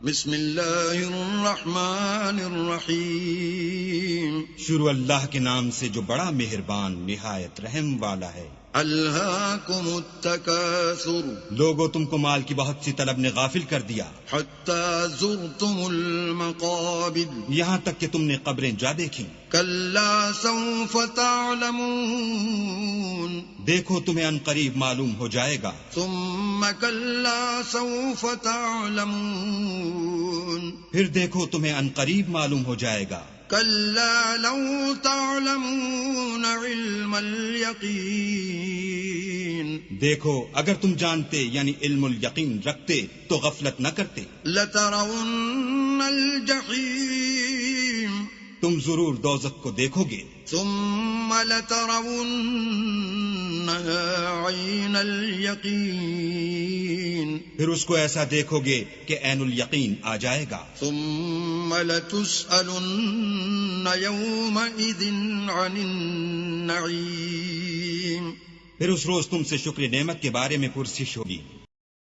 بسم اللہ الرحمن الرحیم شروع اللہ کے نام سے جو بڑا مہربان نہایت رحم والا ہے۔ الہاکم التکاثر لوگو تم کو مال کی بہت سی طلب نے غافل کر دیا، حتی زرتم المقابر یہاں تک کہ تم نے قبریں جا دیکھی۔ کلا سوف تعلمون دیکھو تمہیں عنقریب معلوم ہو جائے گا۔ ثم کلا سوف تعلمون پھر دیکھو تمہیں عنقریب معلوم ہو جائے گا۔ کلا لو تعلمون علم الیقین دیکھو اگر تم جانتے یعنی علم الیقین رکھتے تو غفلت نہ کرتے۔ لترون الجحیم تم ضرور دوزخ کو دیکھو گے، ثم لترونها عین الیقین پھر اس کو ایسا دیکھو گے کہ عین الیقین آ جائے گا۔ ثم لتسألن یومئذ عن النعیم پھر اس روز تم سے شکر نعمت کے بارے میں پرسش ہوگی۔